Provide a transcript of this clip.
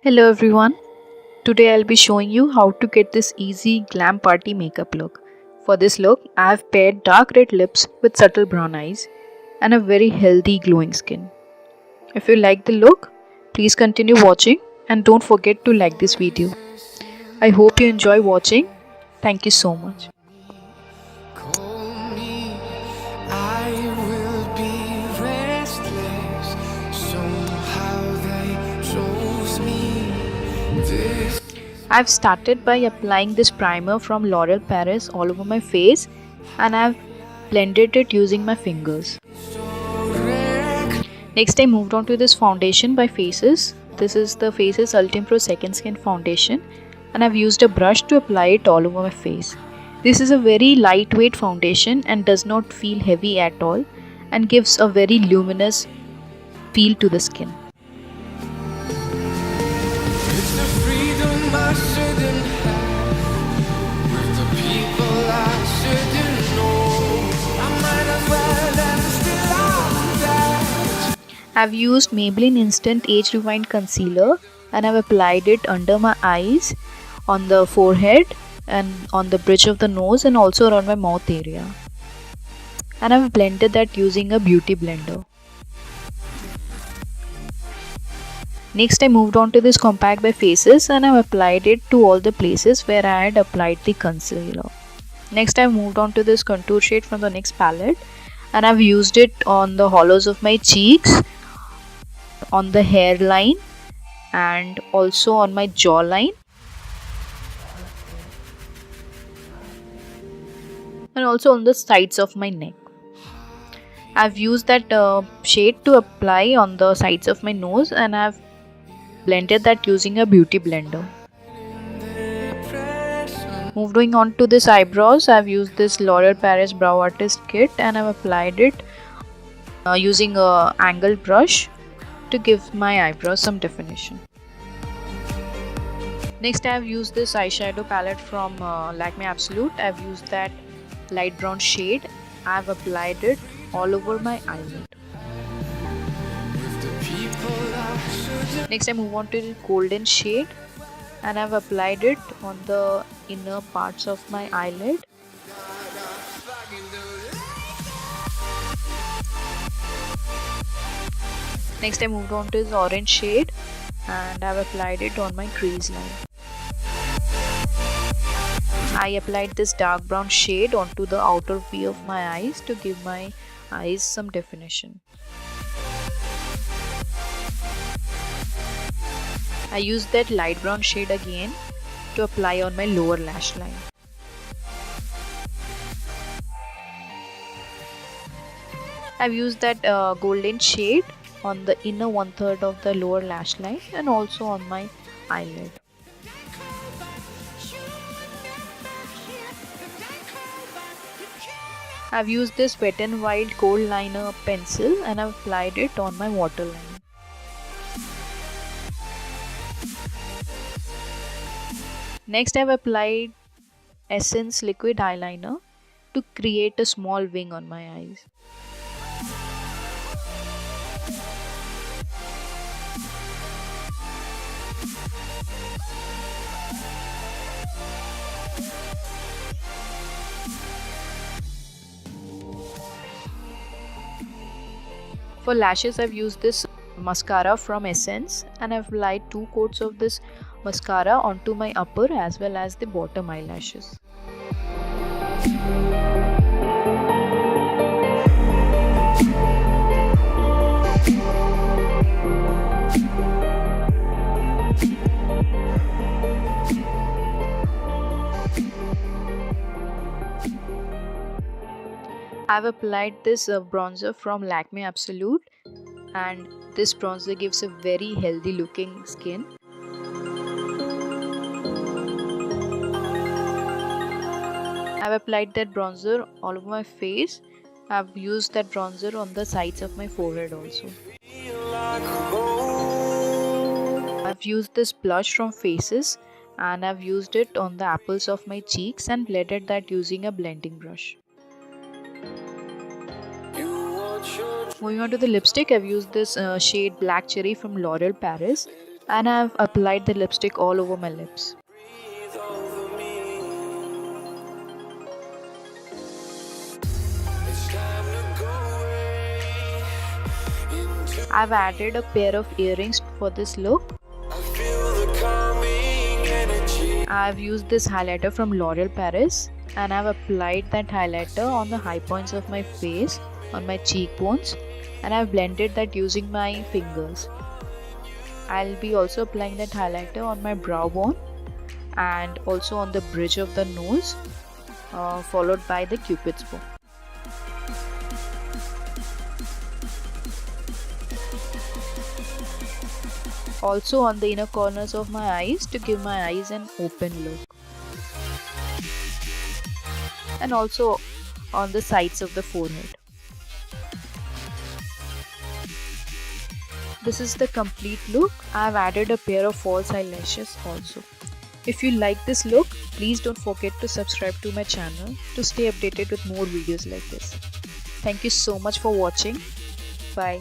Hello everyone. Today I'll be showing you how to get this easy glam party makeup look. For this look, I have paired dark red lips with subtle brown eyes and a very healthy glowing skin. If you like the look, please continue watching and don't forget to like this video. I hope you enjoy watching. Thank you so much. Call me, I will be restless. Somehow they chose me. This I've started by applying this primer from L'Oreal Paris all over my face and I've blended it using my fingers. Next I moved on to this foundation by Faces. This is the Faces Ultim Pro Second Skin Foundation and I've used a brush to apply it all over my face. This is a very lightweight foundation and does not feel heavy at all and gives a very luminous feel to the skin. it's the freedom I shouldn't have. With the people I shouldn't know. I might as well and still I'm that. I've used Maybelline Instant Age Rewind Concealer and I've applied it under my eyes, on the forehead and on the bridge of the nose and also around my mouth area. And I've blended that using a beauty blender. Next I moved on to this compact by Faces and I've applied it to all the places where I had applied the concealer. Next I moved on to this contour shade from the NYX palette and I've used it on the hollows of my cheeks, on the hairline and also on my jawline and also on the sides of my neck. I've used that shade to apply on the sides of my nose and I've blended that using a beauty blender. Moving on to this eyebrows, I've used this L'Oreal Paris Brow Artist Kit and I've applied it using a angled brush to give my eyebrows some definition. Next I have used this eyeshadow palette from Lakme Absolute. I've used that light brown shade. I've applied it all over my eyelid. Next I move on to the golden shade and I've applied it on the inner parts of my eyelid. Next I moved on to this orange shade and I've applied it on my crease line. I applied this dark brown shade onto the outer V of my eyes to give my eyes some definition. I used that light brown shade again to apply on my lower lash line. I've used that golden shade on the inner 1/3 of the lower lash line and also on my eyelid. I've used this Wet n Wild Gold Liner pencil and I've applied it on my waterline. Next I've applied Essence Liquid Eyeliner to create a small wing on my eyes. For lashes I've used this mascara from Essence and I've applied 2 coats of this mascara onto my upper as well as the bottom eyelashes. I've applied this bronzer from Lakme Absolute and this bronzer gives a very healthy looking skin. I've applied that bronzer all over my face. I've used that bronzer on the sides of my forehead also. I've used this blush from Faces and I've used it on the apples of my cheeks and blended that using a blending brush. Moving on to the lipstick, I've used this shade Black Cherry from L'Oreal Paris And I've applied the lipstick all over my lips. Breathe over me. It's time to go away into. I've added a pair of earrings for this look. I feel the calming energy. I've used this highlighter from L'Oreal Paris and I've applied that highlighter on the high points of my face, on my cheekbones, and I've blended that using my fingers. I'll be also applying that highlighter on my brow bone and also on the bridge of the nose, followed by the cupid's bow. Also on the inner corners of my eyes to give my eyes an open look. And also on the sides of the forehead. This is the complete look. I have added a pair of false eyelashes also. If you like this look, please don't forget to subscribe to my channel to stay updated with more videos like this. Thank you so much for watching. Bye.